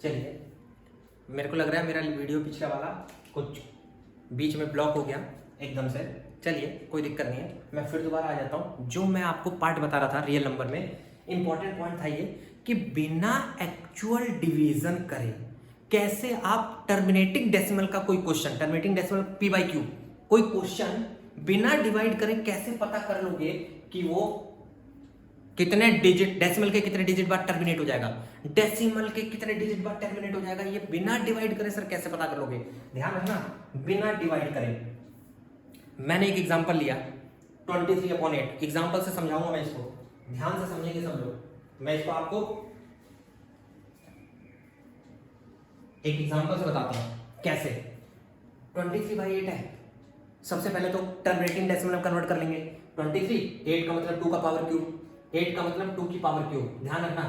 चलिए, मेरे को लग रहा है मेरा वीडियो पिछला वाला कुछ बीच में ब्लॉक हो गया एकदम से। चलिए, कोई दिक्कत नहीं है, मैं फिर दोबारा आ जाता हूँ। जो मैं आपको पार्ट बता रहा था रियल नंबर में, इंपॉर्टेंट पॉइंट था ये कि बिना एक्चुअल डिवीजन करे कैसे आप टर्मिनेटिंग डेसिमल का कोई question, terminating decimal P by Q कोई क्वेश्चन बिना डिवाइड करे कैसे पता कर लोगे कि वो कितने डिजिट, डेसिमल के कितने डिजिट बाद टर्मिनेट हो जाएगा, डेसिमल के कितने डिजिट बाद टर्मिनेट हो जाएगा, ये बिना डिवाइड करे सर कैसे पता कर लोगे। ध्यान रखना, बिना डिवाइड करे। मैंने एक एग्जांपल लिया 23/8, एग्जांपल से समझाऊंगा मैं इसको, ध्यान से समझेंगे सब लोग। मैं इसको आपको एक एग्जांपल से बताता हूं कैसे। 23/8 है, सबसे पहले तो टर्मिनेटिंग डेसिमल में कन्वर्ट कर लेंगे। 23, 8 का मतलब 2 का पावर क्यूब, 8 का मतलब 2 की पावर क्यूब, ध्यान रखना।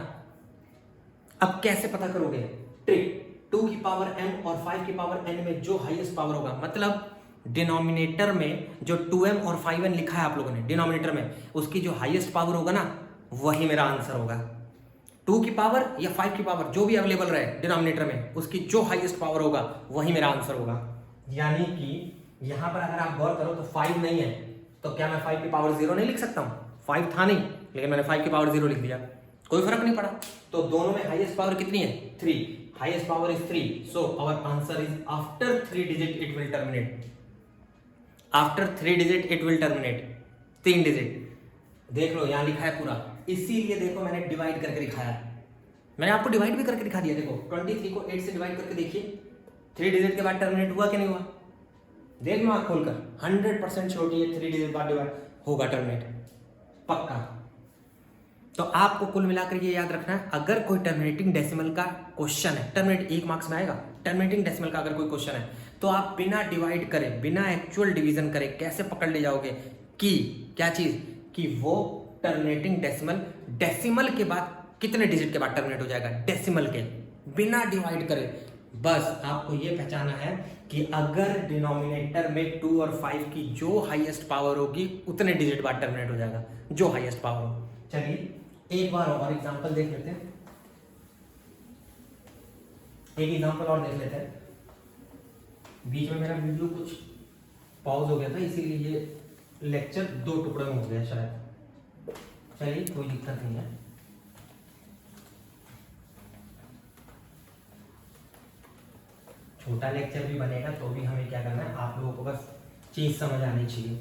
अब कैसे पता करोगे, ट्रिक, 2 की पावर m और 5 की पावर n में जो हाईएस्ट पावर होगा, मतलब डिनोमिनेटर में जो 2m और 5n लिखा है आप लोगों ने डिनोमिनेटर में, उसकी जो हाईएस्ट पावर होगा ना, वही मेरा आंसर होगा। 2 की पावर या 5 की पावर जो भी अवेलेबल रहे डिनोमिनेटर में, उसकी जो हाईएस्ट पावर होगा वही मेरा आंसर होगा। यानी कि यहां पर अगर आप गौर करो तो 5 नहीं है, तो क्या मैं 5 की पावर 0 नहीं लिख सकता हूं? 5 था नहीं, लेकिन मैंने 5 की पावर 0 लिख दिया, कोई फर्क नहीं पड़ा। तो दोनों में हाईएस्ट पावर कितनी है? 3, highest power is 3, so our answer is after 3 digit it will terminate, after 3 digit it will terminate, 3 digit. देख लो यहां लिखा है पूरा, इसीलिए देखो मैंने डिवाइड करके दिखाया, मैंने आपको डिवाइड भी करके दिखा दिया। देखो 23 को 8 से डिवाइड करके देखिए, 3 डिजिट के बाद टर्मिनेट हुआ कि नहीं हुआ? देख लो आंख खोलकर, 100% छोटी है, 3 डिजिट बाद डिवाइड होगा टर्मिनेट, पक्का। तो आपको कुल मिलाकर ये याद रखना है, अगर कोई टर्मिनेटिंग डेसिमल का क्वेश्चन है, टर्मिनेट 1 मार्क्स में आएगा, टर्मिनेटिंग डेसिमल का अगर कोई क्वेश्चन है, तो आप बिना डिवाइड करे, बिना एक्चुअल डिवीजन करे कैसे पकड़ ले जाओगे कि क्या चीज, कि वो टर्मिनेटिंग डेसिमल, डेसिमल के बाद कितने डिजिट के बाद टर्मिनेट हो जाएगा, डेसिमल के, बिना डिवाइड करे। बस आपको ये पहचाना है कि अगर डिनोमिनेटर में 2 और 5 की जो हाईएस्ट पावर होगी उतने डिजिट बाद टर्मिनेट हो जाएगा, जो हाईएस्ट पावर हो। चलिए एक बार और एग्जांपल देख लेते हैं, एक एग्जांपल और देख लेते हैं। बीच में मेरा वीडियो कुछ पॉज हो गया था, इसीलिए ये लेक्चर 2 टुकड़ों में हो गया शायद। चलिए कोई दिक्कत नहीं है। छोटा लेक्चर भी बनेगा तो भी हमें क्या करना है, आप लोगों को बस चीज समझ आनी चाहिए।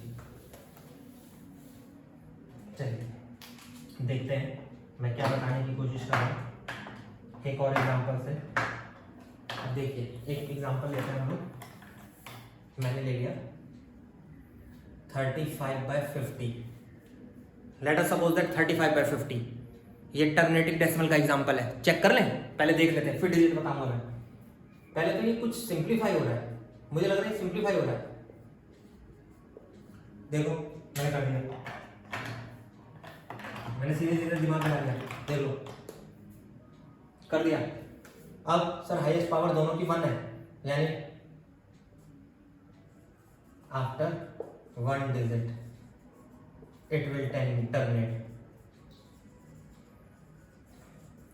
चलिए देखते हैं मैं क्या बताने की कोशिश कर रहा हूँ एक और एग्जांपल से। अब देखिए एक एग्जांपल लेते हैं हम लोग, मैंने ले लिया 35/50। लेट अस सपोज दैट 35/50 ये टर्मिनेटिंग डेसिमल का एग्जांपल है। चेक कर लें, पहले देख लेते हैं, फिर डिजिट बताऊंगा मैं। पहले तो ये कुछ सिंप्लीफाई हो रहा है, मुझे लग रहा है सिंप्लीफाई हो रहा है। देखो मैंने कर दिया, मैंने सीधे सीधे दिमाग लगा दिया, देख लो कर दिया। अब सर हाईएस्ट पावर दोनों की 1 है, यानी after 1 digit it will terminate.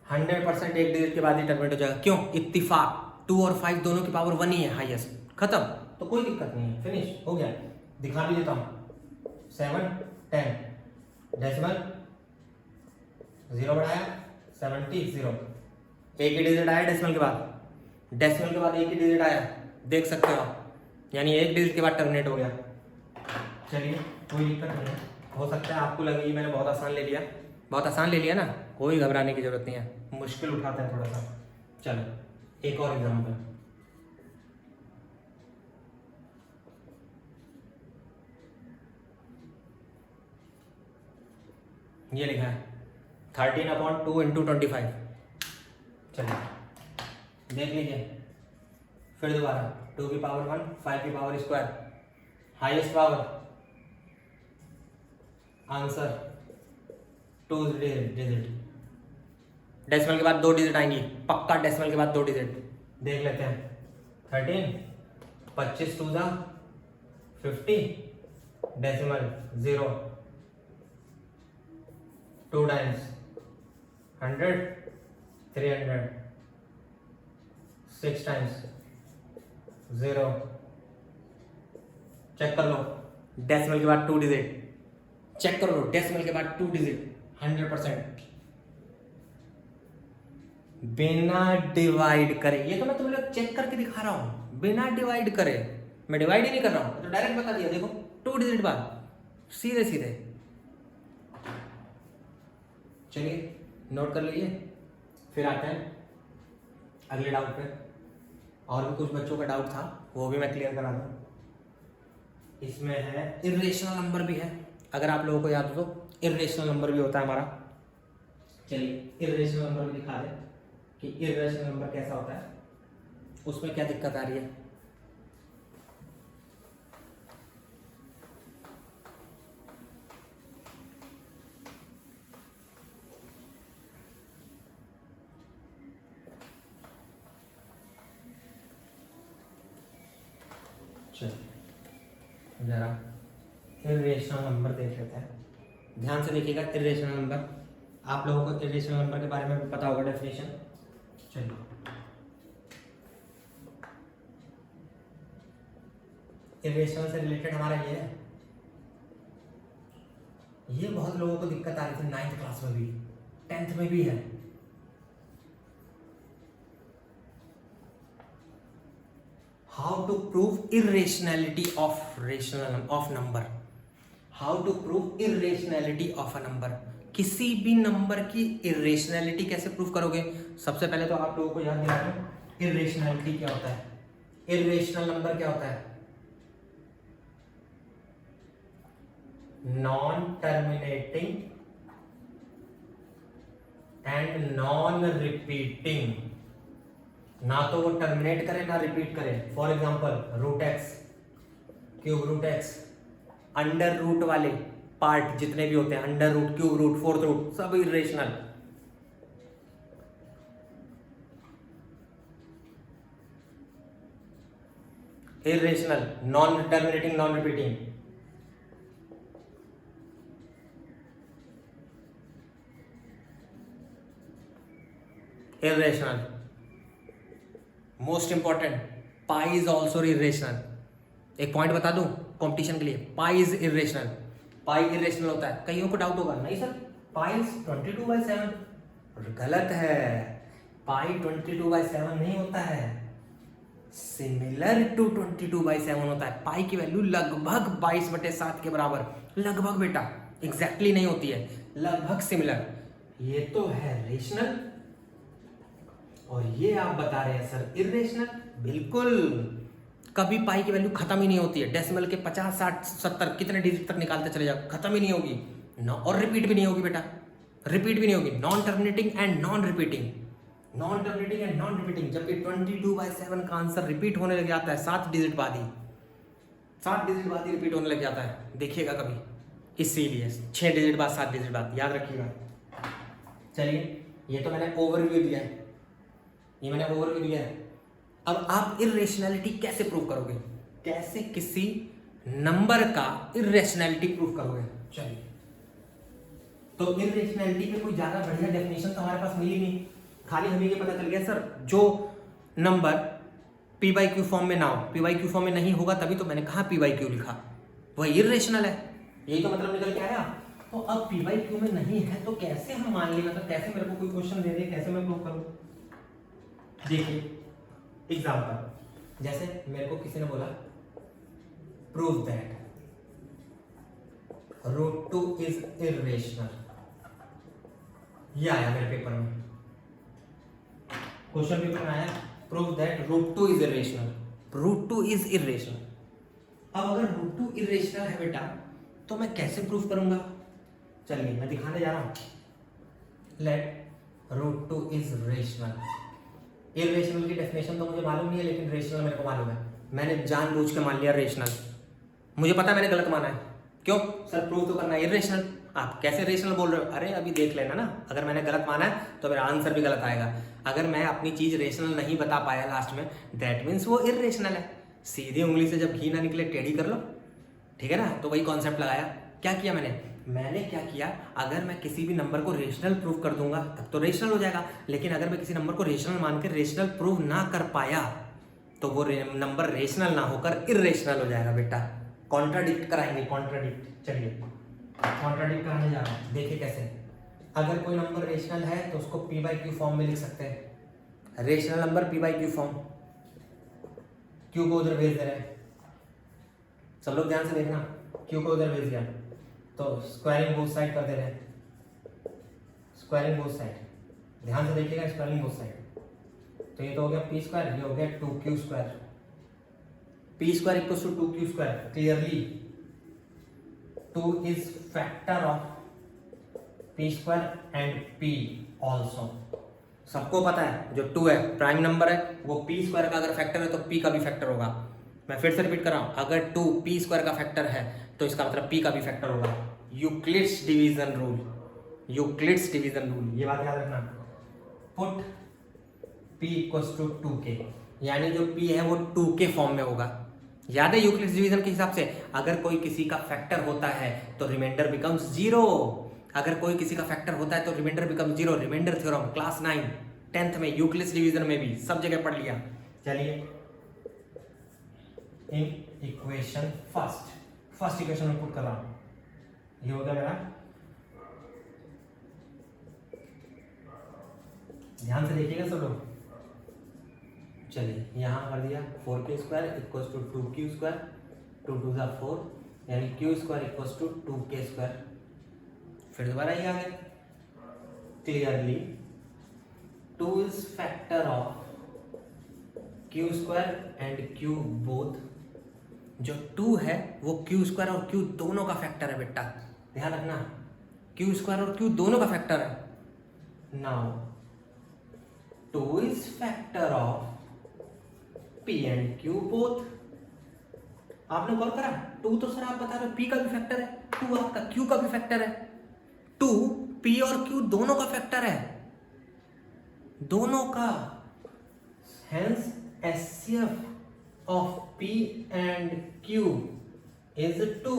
100% एक डिजिट के बाद ही टर्मिनेट हो जाएगा। क्यों? इत्तिफाक, 2 और 5 दोनों की पावर 1 ही है हाईएस्ट, खत्म, तो कोई दिक्कत नहीं है, फिनिश हो गया। दिखा भी देता हूं, 7, 10 डेसिमल 0 बढ़ाया 70, 0, एक ही डिजिट आया डेसिमल के बाद, डेसिमल के बाद एक ही डिजिट आया, देख सकते हो आप, यानी एक डिजिट के बाद टर्मिनेट हो गया। चलिए कोई दिक्कत नहीं है, हो सकता है आपको लगे मैंने बहुत आसान ले लिया, बहुत आसान ले लिया ना, कोई घबराने की जरूरत नहीं है, मुश्किल उठाते हैं थोड़ा सा। चलो एक और एग्जांपल, ये लिखा है 13/2 × 25। चलिए देख लीजिए फिर दोबारा, 2 की पावर 1, 5 की power square, highest power, answer 2 digit, decimal के बाद 2 डिजिट आएंगी, पक्का डेसिमल के बाद 2 डिजिट। देख लेते हैं, 13, 25 2 जा 50, डेसिमल 0, 2 टाइम्स 100, 300, 6 टाइम्स 0, चेक कर लो डेसिमल के बाद 2 डिजिट, चेक कर लो डेसिमल के बाद 2 डिजिट 100%, बिना डिवाइड करे। ये तो मैं तुम लोग चेक करके दिखा रहा हूं, बिना डिवाइड करे, मैं डिवाइड ही नहीं कर रहा हूं, तो डायरेक्ट बता दिया, देखो 2 डिजिट बाद सीधे सीधे। चलिए नोट कर लीजिए, फिर आते हैं अगले डाउट पे। और भी कुछ बच्चों का डाउट था, वो भी मैं क्लियर करा दूं। इसमें है इर्रेशनल नंबर भी है, अगर आप लोगों को याद हो तो इर्रेशनल नंबर भी होता है हमारा। चलिए इर्रेशनल नंबर भी दिखा दें कि इर्रेशनल नंबर कैसा होता है, उसमें क्या दिक्कत आ रही है। चलिए जरा इर्रेशनल नंबर देख लेते हैं, ध्यान से देखिएगा। इर्रेशनल नंबर, आप लोगों को इर्रेशनल नंबर के बारे में भी पता होगा डेफिनेशन। चलिए इर्रेशनल से रिलेटेड हमारा ये है, ये बहुत लोगों को दिक्कत आ रही थी 9th क्लास में भी, 10th में भी है। How to prove irrationality of number, how to prove irrationality of a number, किसी भी नंबर की इर्रेशनैलिटी कैसे प्रूव करोगे। सबसे पहले तो आप लोगों को याद दिला दूं इर्रेशनैलिटी क्या होता है, इर्रेशनल नंबर क्या होता है, non terminating and non repeating, ना तो वो टर्मिनेट करे ना रिपीट करे। For example root x, cube root x, under root वाले पार्ट जितने भी होते हैं, under root, cube root, fourth root, सब irrational. Irrational, non terminating, non repeating. Irrational, most important, pi is also irrational. एक पॉइंट बता दूं कंपटीशन के लिए, pi is irrational, pi irrational होता है। कईयों को डाउट होगा, नहीं सर पाई 22/7, गलत है, पाई 22/7 नहीं होता है, सिमिलर टू 22/7 होता है। पाई की वैल्यू लगभग 22/7 के बराबर, लगभग बेटा, एग्जैक्टली नहीं होती है, लगभग सिमिलर। ये तो है रेशनल और ये आप बता रहे हैं सर इर्रेशनल। बिल्कुल, कभी पाई की वैल्यू खत्म ही नहीं होती है, डेसिमल के 50, 60, 70 कितने डिजिट तक निकालते चले जाओ, खत्म ही नहीं होगी ना, और रिपीट भी नहीं होगी बेटा, रिपीट भी नहीं होगी। Non terminating and non repeating, non terminating and non repeating, जबकि 22/7 का आंसर रिपीट होने लग जाता है 7 डिजिट बाद ही, 7 डिजिट बाद ही रिपीट होने लग जाता है, देखिएगा कभी। इसीलिए 6 डिजिट बाद, 7 डिजिट बाद, याद रखिएगा। चलिए ये तो मैंने ओवरव्यू दिया है, ये मैंने ओवरव्यू दिया है। अब आप इर्रेशनैलिटी कैसे प्रूव करोगे, कैसे किसी नंबर का इर्रेशनैलिटी प्रूव करोगे। चलिए तो इर्रेशनैलिटी पे कोई ज्यादा बढ़िया डेफिनेशन तो हमारे पास मिली नहीं, खाली हमें ये पता चल गया सर जो नंबर p/q फॉर्म में ना हो, p/q फॉर्म में नहीं होगा तभी तो मैंने कहा p/q लिखा, वह इर्रेशनल है, यही तो मतलब निकल के आया। तो अब p/q में नहीं है तो कैसे हम मान लें, मतलब कैसे मेरे को कोई क्वेश्चन दे दे, कैसे मैं प्रूव करूं। देखिए एग्जाम्पल, जैसे मेरे को किसी ने बोला प्रूव दैट √2 इज इर्रेशनल, ये आया मेरे पेपर में, क्वेश्चन पेपर में आया prove that √2 is irrational, √2 is irrational. अब अगर √2 इर्रेशनल है बेटा तो मैं कैसे प्रूव करूंगा। चलिए मैं दिखाने जा रहा हूं, लेट √2 इज रेशनल। इर्रेशनल की डेफिनेशन तो मुझे मालूम नहीं है, लेकिन रेशनल मेरे को मालूम है, मैंने जानबूझ के मान लिया रेशनल, मुझे पता है मैंने गलत माना है, क्यों सर प्रूव तो करना है इर्रेशनल। आप कैसे रेशनल बोल रहे हो, अरे अभी देख लेना ना, अगर मैंने गलत माना है तो मेरा आंसर भी गलत आएगा। अगर मैं अपनी चीज रेशनल नहीं बता पाया लास्ट में, दैट मीन्स वो इर्रेशनल है। सीधी उंगली से जब घी ना निकले टेढ़ी कर लो, ठीक है ना। तो वही कॉन्सेप्ट लगाया, क्या किया मैंने, मैंने क्या किया, अगर मैं किसी भी नंबर को रेशनल प्रूव कर दूंगा तब तो रेशनल हो जाएगा, लेकिन अगर मैं किसी नंबर को रेशनल मान के रेशनल प्रूव ना कर पाया तो वो नंबर रेशनल ना होकर इरेशनल हो जाएगा बेटा। कॉन्ट्राडिक्ट कराएंगे, कॉन्ट्राडिक्ट। चलिए कॉन्ट्राडिक्ट कराने जा रहा हूँ, देखिए कैसे। अगर कोई नंबर रेशनल है तो उसको पी बाई क्यू फॉर्म में लिख सकते हैं। Rational number P by Q form, Q को उधर भेज दे रहे हैं, सब लोग ध्यान से देखना, क्यू को उधर भेज दिया तो स्क्वायरिंग बोथ साइड कर दे रहे हैं, स्क्वायरिंग बोथ साइड, ध्यान से देखिएगा, स्क्वायरिंग बोथ साइड। तो ये तो हो गया पी स्क्वायर, ये हो गया 2q square, P square equals to 2q square. Clearly 2 is factor of P square and P also. सबको पता है जो 2 है प्राइम नंबर है, वो पी स्क्वायर का अगर फैक्टर है तो पी का भी फैक्टर होगा। मैं फिर से रिपीट कर रहा हूं, अगर 2 पी स्क्वायर का फैक्टर है तो इसका मतलब पी का भी फैक्टर होगा। Euclid's division rule, Euclid's division rule, ये बात याद रखना। Put p equals to 2k, यानी जो p है वो 2k फॉर्म में होगा। याद है यूक्लिड्स डिवीजन के हिसाब से, अगर कोई किसी का फैक्टर होता है तो रिमाइंडर बिकम्स 0, अगर कोई किसी का फैक्टर होता है तो remainder becomes 0। Remainder theorem class 9 10th में यूक्लिड्स डिवीजन में भी सब जगह पढ़ लिया। चलिए इन इक्वेशन फर्स्ट इक्वेशन में पुट कर रहा हूं, ये हो गया मेरा, ध्यान से देखिएगा सब लोग। चलिए यहां कर दिया 4k square equals to 2q square, 2 2 जा 4, यानी q square equals to 2k square. फिर दोबारा ये आ गया, clearly 2 is factor of q square and q both. जो 2 है वो q स्क्वायर और q दोनों का फैक्टर है बेटा, ध्यान रखना, q स्क्वायर और q दोनों का फैक्टर है। Now 2 is factor of p and q both. आपने गौर करा, 2 तो सर आप बता रहे हो p का भी फैक्टर है, 2 आपका q का भी फैक्टर है, 2 p और q दोनों का फैक्टर है, दोनों का। Hence HCF of p and q is 2,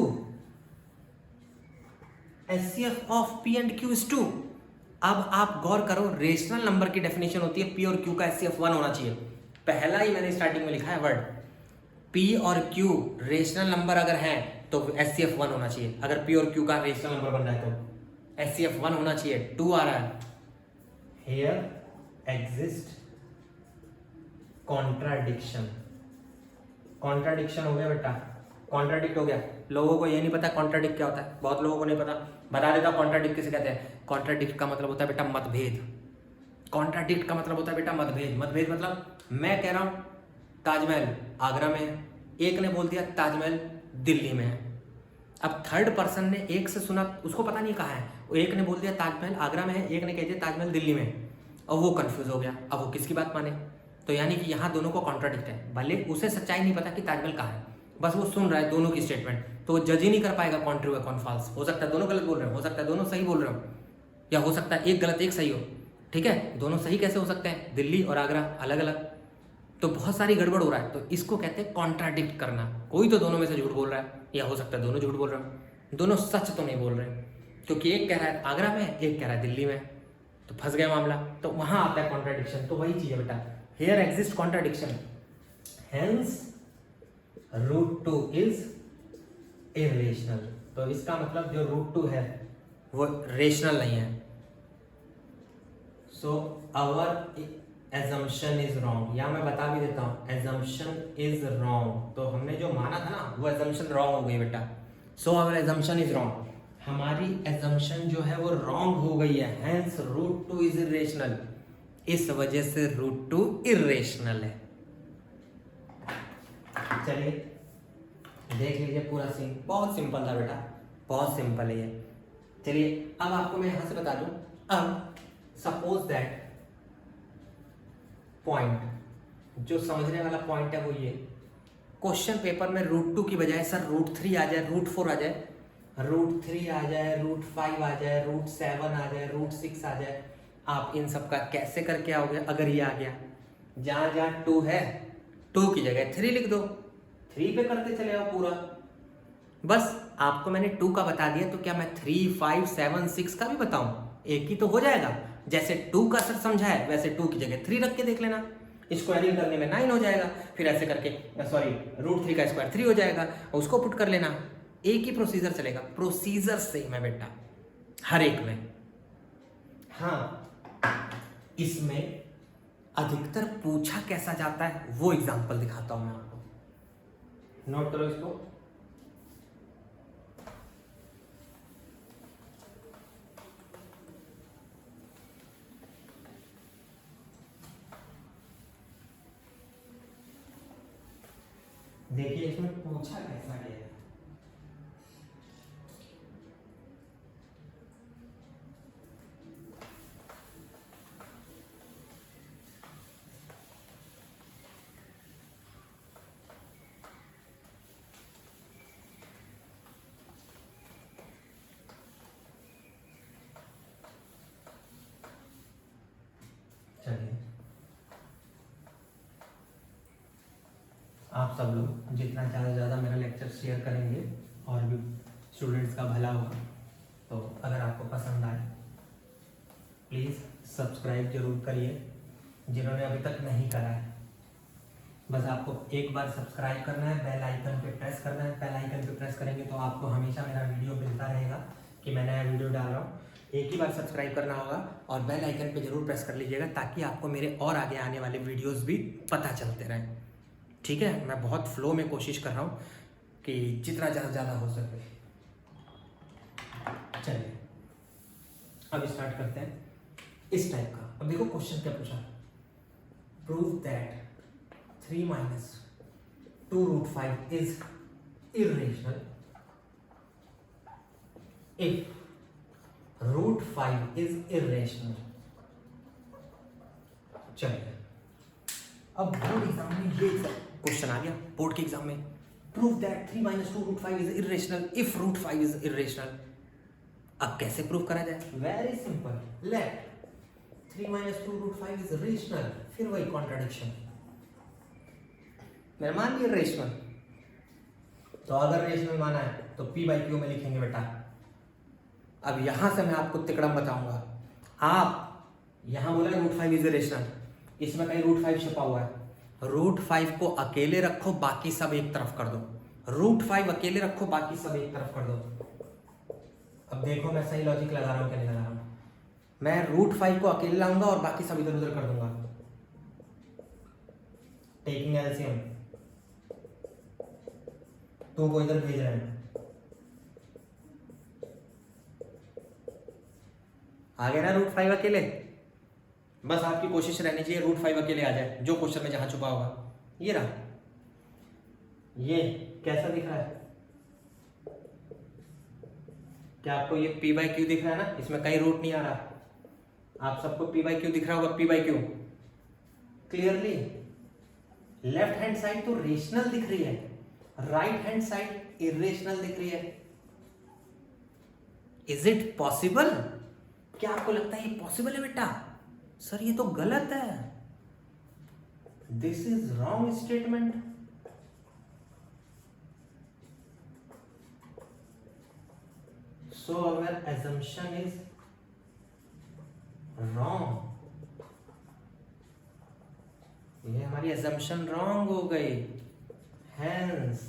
HCF of p and q is 2। अब आप गौर करो, रेशनल नंबर की डेफिनेशन होती है p और q का HCF 1 होना चाहिए। पहला ही मैंने स्टार्टिंग में लिखा है वर्ड, p और q रेशनल नंबर अगर है तो HCF 1 होना चाहिए। अगर p और q का रेशनल नंबर बन रहा है तो HCF 1 होना चाहिए, 2 आ रहा है। Here exist कॉन्ट्राडिक्शन, कॉन्ट्राडिक्शन हो गया बेटा, कॉन्ट्राडिक्ट हो गया। लोगों को ये नहीं पता कॉन्ट्राडिक्ट क्या होता है, बहुत लोगों को नहीं पता, बता देता कॉन्ट्राडिक्ट किसे कहते हैं। कॉन्ट्राडिक्ट का मतलब होता है बेटा मतभेद, कॉन्ट्राडिक्ट का मतलब होता है बेटा मतभेद। मतभेद मतलब मैं कह रहा हूं ताजमहल आगरा में है, एक ने बोल दिया ताजमहल दिल्ली में है। अब थर्ड पर्सन ने एक से सुना, उसको पता नहीं कहा है, वो एक ने बोल दिया ताजमहल आगरा में है, एक ने कह दिया ताजमहल दिल्ली में है, और वो कंफ्यूज हो गया, अब वो किसकी बात माने। तो यानी कि यहाँ दोनों को कॉन्ट्राडिक्ट है, भले उसे सच्चाई नहीं पता कि ताजमहल कहाँ है, बस वो सुन रहा है दोनों की स्टेटमेंट, तो वो जज ही नहीं कर पाएगा कौन ट्रू है कौन फॉल्स। हो सकता है दोनों गलत बोल रहे हो, हो सकता है दोनों सही बोल रहे हो, या हो सकता है एक गलत एक सही हो। ठीक है, दोनों सही कैसे हो सकते हैं, दिल्ली और आगरा अलग अलग, तो बहुत सारी गड़बड़ हो रहा है। तो इसको कहते हैं कॉन्ट्राडिक्ट करना, कोई तो दोनों में से झूठ बोल रहा है, या हो सकता है दोनों झूठ बोल रहे हो, दोनों सच तो नहीं बोल रहे, क्योंकि एक कह रहा है आगरा में, एक कह रहा है दिल्ली में, तो फंस गया मामला। तो वहां आता है कॉन्ट्राडिक्शन। तो वही चीज है बेटा, here exist contradiction, hence √2 is irrational. तो इसका मतलब जो √2 है वो रेशनल नहीं है। So our assumption is wrong, या मैं बता भी देता हूं एजम्पशन इज रॉन्ग। तो हमने जो माना था ना वो एजम्पशन रॉन्ग हो गई बेटा। So our assumption is wrong, हमारी एजम्पशन जो है वो रॉन्ग हो गई है, हेंस √2 इज इरेशनल, इस वजह से √2 इरेशनल है। चलिए देख लीजिए पूरा सीन, बहुत सिंपल था बेटा, बहुत सिंपल है ये। चलिए अब आपको मैं यहां से बता दूं, अब सपोज दैट पॉइंट, जो समझने वाला पॉइंट है वो ये, क्वेश्चन पेपर में √2 की बजाय सर √3 आ जाए, √4 आ जाए, √3 आ जाए, √5 आ जाए, √7 आ जाए, √6 आ जाए, आप इन सब का कैसे करके आओगे। अगर ये आ गया, जहां जहां 2 है 2 की जगह 3 लिख दो, 3 पे करते चले आओ पूरा, बस आपको मैंने 2 का बता दिया, तो क्या मैं 3, 5, 7, 6 का भी बताऊं? एक ही तो हो जाएगा। जैसे 2 का सर समझा है वैसे 2 की जगह 3 रख के देख लेना, स्क्वायरिंग करने में 9 हो जाएगा, फिर ऐसे करके सॉरी √3 का स्क्वायर 3 हो जाएगा, उसको पुट कर लेना। एक ही प्रोसीजर चलेगा, प्रोसीजर सेम है बेटा हर एक में। हाँ, इसमें अधिकतर पूछा कैसा जाता है वो एग्जांपल दिखाता हूं मैं आपको, नोट करो इसको। देखिए इसमें पूछा कैसा गया है। चलिए, आप सब लोग जितना ज़्यादा से ज़्यादा मेरा लेक्चर शेयर करेंगे और भी स्टूडेंट्स का भला होगा। तो अगर आपको पसंद आए प्लीज़ सब्सक्राइब जरूर करिए, जिन्होंने अभी तक नहीं करा है। बस आपको एक बार सब्सक्राइब करना है, बेल आइकन पे प्रेस करना है। बेल आइकन पे प्रेस करेंगे तो आपको हमेशा मेरा वीडियो मिलता रहेगा कि मैं नया वीडियो डाल रहा हूँ। एक ही बार सब्सक्राइब करना होगा और बेल आइकन पे जरूर प्रेस कर लीजिएगा, ताकि आपको मेरे और आगे आने वाले वीडियोस भी पता चलते रहें। ठीक है, मैं बहुत फ्लो में कोशिश कर रहा हूँ कि जितना ज़्यादा हो सके। चलिए अब स्टार्ट करते हैं इस टाइप का। अब देखो क्वेश्चन क्या पूछा, prove that 3 - 2√5 is irrational if √5 is irrational। चलिए, अब बोर्ड एग्जाम में ये क्वेश्चन आ गया, बोर्ड के एग्जाम में, prove that 3 - 2√5 is irrational if √5 is irrational। अब कैसे प्रूव करा जाए? Very simple, let 3 - 2√5 is rational, फिर वही कॉन्ट्राडिक्शन, मैंने मान लिया रेशनल, तो अगर रेशनल माना है तो P/Q में लिखेंगे बेटा। अब यहां से मैं आपको तिकड़म बताऊंगा। आप यहां बोला √5 इज रेशनल, इसमें कहीं √5 छपा हुआ है, √5 को अकेले रखो, बाकी सब एक तरफ कर दो। √5 अकेले रखो, बाकी सब एक तरफ कर दो। अब देखो मैं सही लॉजिक लगा रहा हूं क्या नहीं लगा रहा हूं। मैं √5 को अकेले लाऊंगा और बाकी सब इधर उधर कर दूंगा, टेकिंग एलसीएम। 2 को इधर भेज रहे हैं, आ गया ना √5 अकेले। बस आपकी कोशिश रहनी चाहिए √5 अकेले आ जाए, जो क्वेश्चन में जहां छुपा होगा। ये रहा, ये कैसा दिख रहा है? क्या आपको ये P/Q दिख रहा है ना? इसमें कहीं रूट नहीं आ रहा। आप सबको P/Q दिख रहा होगा, P/Q clearly. Left hand side तो रेशनल दिख रही है, राइट हैंड साइड इरेशनल दिख रही है। Is it possible? क्या आपको लगता है ये पॉसिबल है बेटा? सर ये तो गलत है, this is wrong statement. So our assumption is wrong, ये हमारी assumption रॉन्ग हो गई। Hence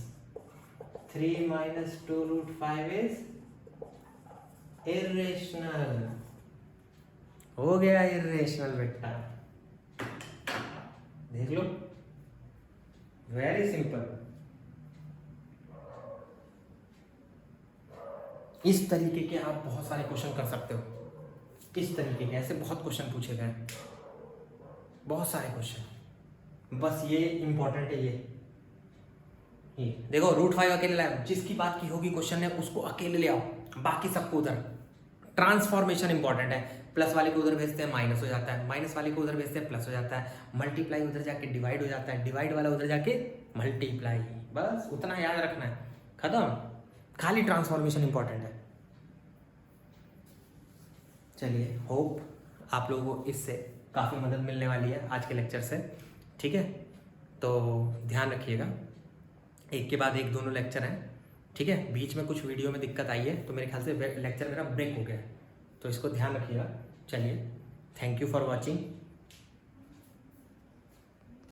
3 - 2√5 is irrational। हो गया irrational बेटा, देख लो, वेरी सिंपल। इस तरीके के आप बहुत सारे क्वेश्चन कर सकते हो, इस तरीके के ऐसे बहुत क्वेश्चन पूछे गए, बहुत सारे क्वेश्चन। बस ये इंपॉर्टेंट है, ये देखो √5 अकेले लाओ, जिसकी बात की होगी क्वेश्चन ने उसको अकेले ले आओ, बाकी सबको उधर। ट्रांसफॉर्मेशन इंपॉर्टेंट है, प्लस वाले को उधर भेजते हैं माइनस हो जाता है, माइनस वाले को उधर भेजते हैं प्लस हो जाता है, मल्टीप्लाई उधर जाके डिवाइड हो जाता है, डिवाइड वाला उधर जाके मल्टीप्लाई। बस उतना याद रखना है, खत्म। खाली ट्रांसफॉर्मेशन इंपॉर्टेंट है। चलिए, होप आप लोगों को इससे काफ़ी मदद मिलने वाली है आज के लेक्चर से। ठीक है, तो ध्यान रखिएगा, एक के बाद एक दोनों लेक्चर हैं, ठीक है, बीच में कुछ वीडियो में दिक्कत आई है तो मेरे ख्याल से लेक्चर मेरा ब्रेक हो गया है, तो इसको ध्यान रखिएगा। चलिए, थैंक यू फॉर वॉचिंग।